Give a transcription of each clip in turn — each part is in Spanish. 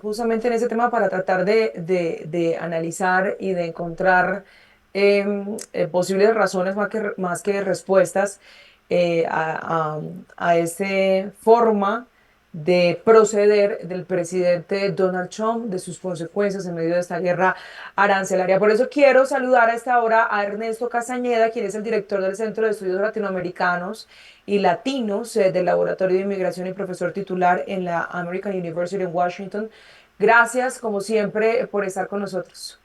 justamente en ese tema para tratar de analizar y de encontrar posibles razones más que respuestas a esta forma de proceder del presidente Donald Trump, de sus consecuencias en medio de esta guerra arancelaria. Por eso quiero saludar a esta hora a Ernesto Castañeda, quien es el director del Centro de Estudios Latinoamericanos y Latinos del Laboratorio de Inmigración y profesor titular en la American University en Washington. Gracias, como siempre, por estar con nosotros.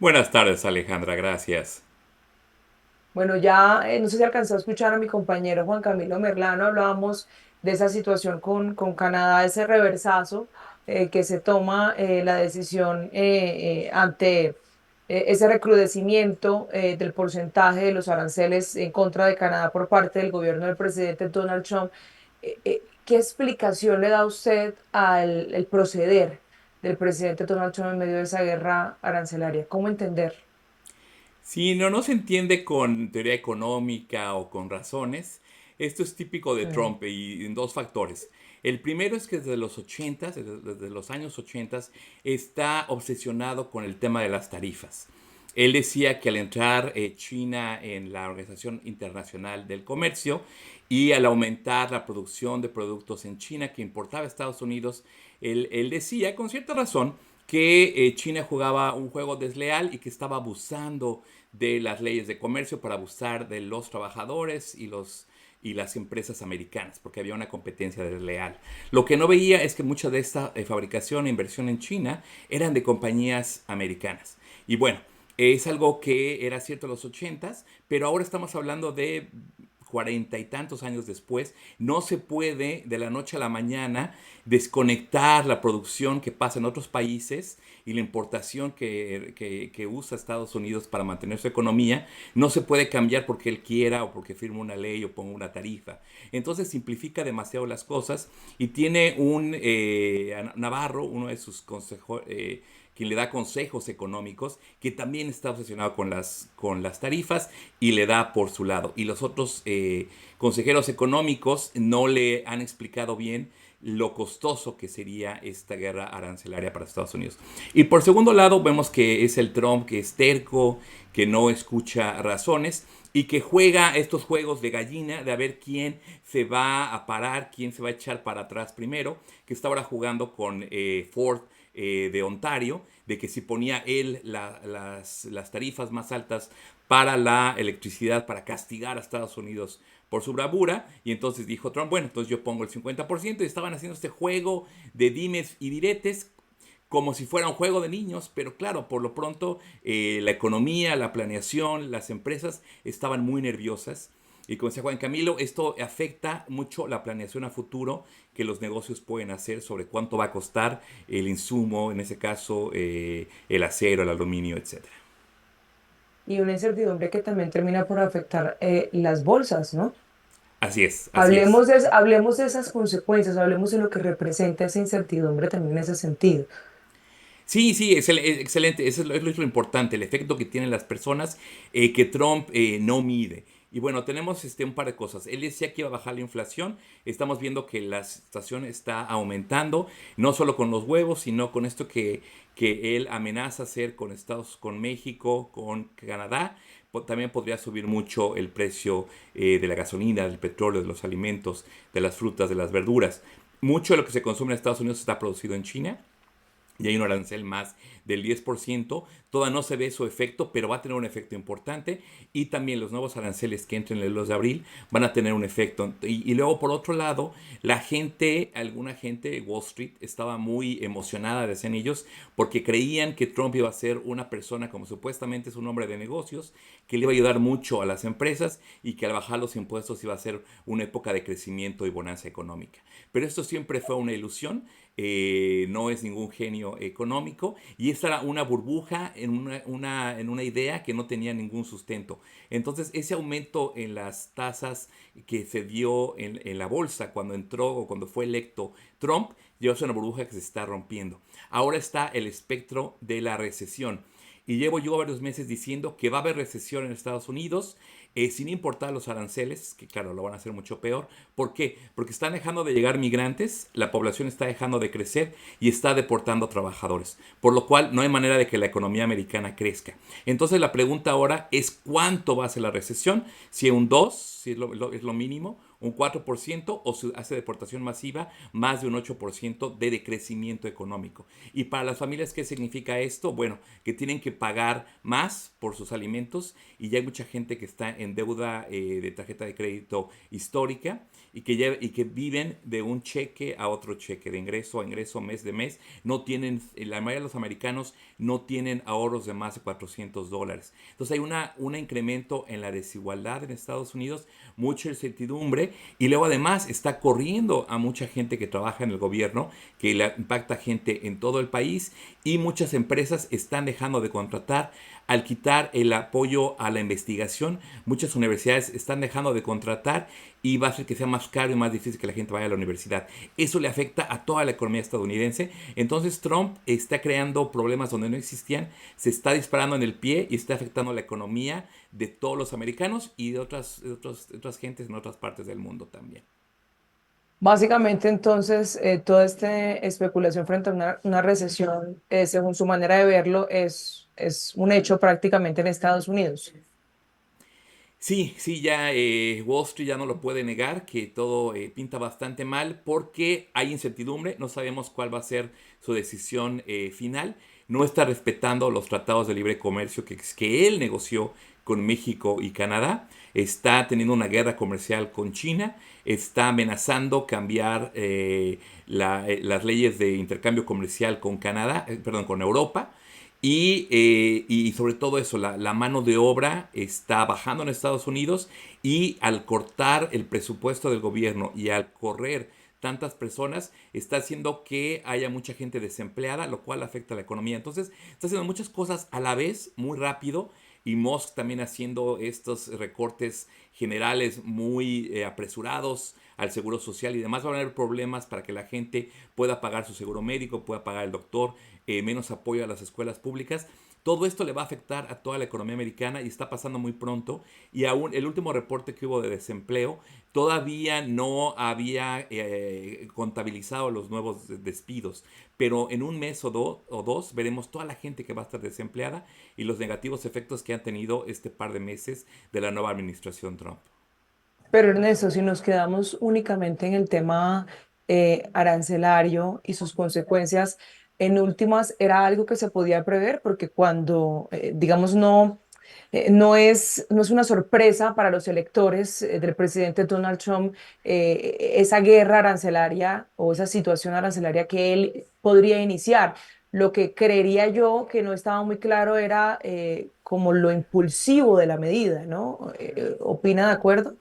Buenas tardes, Alejandra, gracias. Bueno, ya no sé si alcanzó a escuchar a mi compañero Juan Camilo Merlano, hablábamos de esa situación con Canadá, ese reversazo que se toma la decisión ante ese recrudecimiento del porcentaje de los aranceles en contra de Canadá por parte del gobierno del presidente Donald Trump. ¿Qué explicación le da usted al el proceder del presidente Donald Trump en medio de esa guerra arancelaria? ¿Cómo entender? Si no se entiende con teoría económica o con razones, esto es típico de Mm. Trump y en dos factores. El primero es que desde los 80, desde los años 80, está obsesionado con el tema de las tarifas. Él decía que al entrar China en la Organización Internacional del Comercio y al aumentar la producción de productos en China que importaba a Estados Unidos, él decía con cierta razón que China jugaba un juego desleal y que estaba abusando de las leyes de comercio para abusar de los trabajadores y las empresas americanas, porque había una competencia desleal. Lo que no veía es que mucha de esta fabricación e inversión en China eran de compañías americanas. Y bueno, es algo que era cierto en los 80s, pero ahora estamos hablando de cuarenta y tantos años después. No se puede de la noche a la mañana desconectar la producción que pasa en otros países y la importación que usa Estados Unidos para mantener su economía. No se puede cambiar porque él quiera o porque firme una ley o ponga una tarifa. Entonces simplifica demasiado las cosas y tiene un Navarro, uno de sus consejos, quien le da consejos económicos, que también está obsesionado con las tarifas y le da por su lado. Y los otros consejeros económicos no le han explicado bien lo costoso que sería esta guerra arancelaria para Estados Unidos. Y por segundo lado, vemos que es el Trump que es terco, que no escucha razones y que juega estos juegos de gallina de a ver quién se va a parar, quién se va a echar para atrás primero, que está ahora jugando con Ford de Ontario, de que si ponía él las tarifas más altas para la electricidad, para castigar a Estados Unidos por su bravura, y entonces dijo Trump, bueno, entonces yo pongo el 50%, y estaban haciendo este juego de dimes y diretes, como si fuera un juego de niños, pero claro, por lo pronto la economía, la planeación, las empresas estaban muy nerviosas. Y como decía Juan Camilo, esto afecta mucho la planeación a futuro que los negocios pueden hacer sobre cuánto va a costar el insumo, en ese caso el acero, el aluminio, etcétera. Y una incertidumbre que también termina por afectar las bolsas, ¿no? Así es, así es. Hablemos de esas consecuencias, hablemos de lo que representa esa incertidumbre también en ese sentido. Sí, sí, excelente. Eso es lo importante, el efecto que tienen las personas que Trump no mide. Y bueno, tenemos un par de cosas. Él decía que iba a bajar la inflación. Estamos viendo que la situación está aumentando, no solo con los huevos, sino con esto que él amenaza hacer con con México, con Canadá. También podría subir mucho el precio de la gasolina, del petróleo, de los alimentos, de las frutas, de las verduras. Mucho de lo que se consume en Estados Unidos está producido en China y hay un arancel más del 10%. Todavía no se ve su efecto, pero va a tener un efecto importante. Y también los nuevos aranceles que entren el 2 de abril van a tener un efecto. Y luego, por otro lado, alguna gente de Wall Street estaba muy emocionada, decían ellos, porque creían que Trump iba a ser una persona, como supuestamente es un hombre de negocios, que le iba a ayudar mucho a las empresas y que al bajar los impuestos iba a ser una época de crecimiento y bonanza económica. Pero esto siempre fue una ilusión, no es ningún genio económico y esta era una burbuja en en una idea que no tenía ningún sustento. Entonces ese aumento en las tasas que se dio en la bolsa cuando entró o cuando fue electo Trump, lleva a una burbuja que se está rompiendo. Ahora está el espectro de la recesión. y llevo yo varios meses diciendo que va a haber recesión en Estados Unidos, sin importar los aranceles, que claro, lo van a hacer mucho peor. ¿Por qué? Porque están dejando de llegar migrantes, la población está dejando de crecer y está deportando trabajadores, por lo cual no hay manera de que la economía americana crezca. Entonces la pregunta ahora es cuánto va a ser la recesión, si un 2, si es lo mínimo, un 4%, o se hace deportación masiva, más de un 8% de decrecimiento económico. Y para las familias, ¿qué significa esto? Bueno, que tienen que pagar más por sus alimentos y ya hay mucha gente que está en deuda de tarjeta de crédito histórica y que viven de un cheque a otro cheque, de ingreso a ingreso, mes de mes. No tienen, la mayoría de los americanos no tienen ahorros de más de $400. Entonces hay un incremento en la desigualdad en Estados Unidos, mucha incertidumbre y luego además está corriendo a mucha gente que trabaja en el gobierno, que le impacta gente en todo el país y muchas empresas están dejando de contratar. Al quitar el apoyo a la investigación, muchas universidades están dejando de contratar y va a hacer que sea más caro y más difícil que la gente vaya a la universidad. Eso le afecta a toda la economía estadounidense. Entonces Trump está creando problemas donde no existían, se está disparando en el pie y está afectando la economía de todos los americanos y de otras gentes en otras partes del mundo también. Básicamente, entonces, toda esta especulación frente a una recesión, según su manera de verlo, es un hecho prácticamente en Estados Unidos. Sí, sí, ya Wall Street ya no lo puede negar, que todo pinta bastante mal porque hay incertidumbre, no sabemos cuál va a ser su decisión final, no está respetando los tratados de libre comercio que él negoció con México y Canadá, está teniendo una guerra comercial con China, está amenazando cambiar las leyes de intercambio comercial con Canadá, perdón, con Europa. Y sobre todo eso, la mano de obra está bajando en Estados Unidos y al cortar el presupuesto del gobierno y al correr tantas personas, está haciendo que haya mucha gente desempleada, lo cual afecta a la economía. Entonces, está haciendo muchas cosas a la vez, muy rápido, y Musk también haciendo estos recortes generales muy apresurados al seguro social y demás. Van a haber problemas para que la gente pueda pagar su seguro médico, pueda pagar el doctor, menos apoyo a las escuelas públicas. Todo esto le va a afectar a toda la economía americana y está pasando muy pronto. Y aún el último reporte que hubo de desempleo todavía no había contabilizado los nuevos despidos. Pero en un mes o dos veremos toda la gente que va a estar desempleada y los negativos efectos que han tenido este par de meses de la nueva administración Trump. Pero Ernesto, si nos quedamos únicamente en el tema arancelario y sus consecuencias, en últimas era algo que se podía prever, porque cuando, digamos, no es una sorpresa para los electores del presidente Donald Trump, esa guerra arancelaria o esa situación arancelaria que él podría iniciar. Lo que creería yo que no estaba muy claro era como lo impulsivo de la medida, ¿no? ¿Opina de acuerdo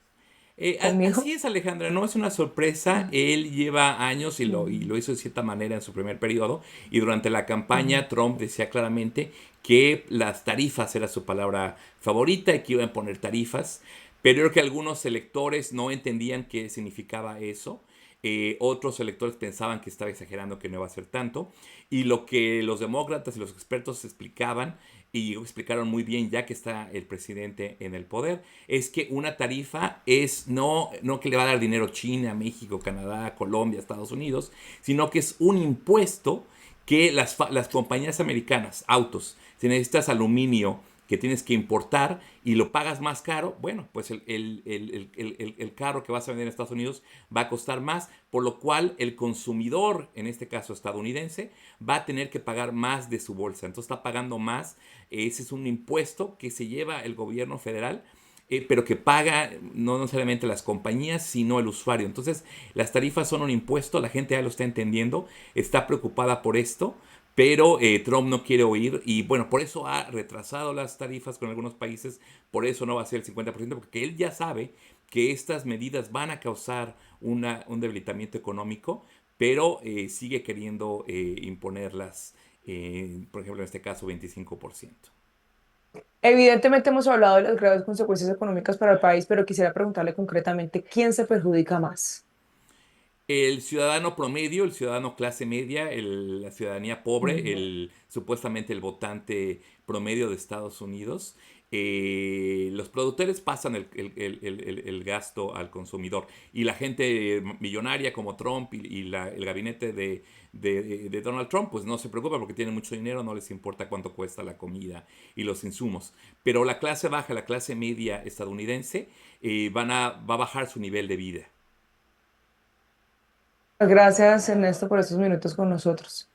Así conmigo? es, Alejandra, no es una sorpresa. Mm, Él lleva años y mm, lo hizo de cierta manera en su primer periodo. Y durante la mm. campaña, Trump decía claramente que las tarifas era su palabra favorita y que iban a poner tarifas. Pero creo que algunos electores no entendían qué significaba eso. Otros electores pensaban que estaba exagerando, que no iba a ser tanto. Y lo que los demócratas y los expertos explicaban, y explicaron muy bien ya que está el presidente en el poder, es que una tarifa es no que le va a dar dinero China, México, Canadá, Colombia, Estados Unidos, sino que es un impuesto que las compañías americanas, autos, si necesitas aluminio que tienes que importar y lo pagas más caro, bueno, pues el carro que vas a vender en Estados Unidos va a costar más, por lo cual el consumidor, en este caso estadounidense, va a tener que pagar más de su bolsa. Entonces está pagando más. Ese es un impuesto que se lleva el gobierno federal, pero que paga no necesariamente las compañías, sino el usuario. Entonces, las tarifas son un impuesto, la gente ya lo está entendiendo, está preocupada por esto, pero Trump no quiere oír y bueno, por eso ha retrasado las tarifas con algunos países, por eso no va a ser el 50%, porque él ya sabe que estas medidas van a causar un debilitamiento económico, pero sigue queriendo imponerlas, por ejemplo, en este caso, 25%. Evidentemente hemos hablado de las graves consecuencias económicas para el país, pero quisiera preguntarle concretamente, ¿quién se perjudica más? El ciudadano promedio, el ciudadano clase media, la ciudadanía pobre, Ujú. supuestamente el votante promedio de Estados Unidos, los productores pasan el gasto al consumidor. Y la gente millonaria como Trump y el gabinete de Donald Trump, pues no se preocupa porque tienen mucho dinero, no les importa cuánto cuesta la comida y los insumos. Pero la clase baja, la clase media estadounidense, va a bajar su nivel de vida. Gracias, Ernesto, por estos minutos con nosotros.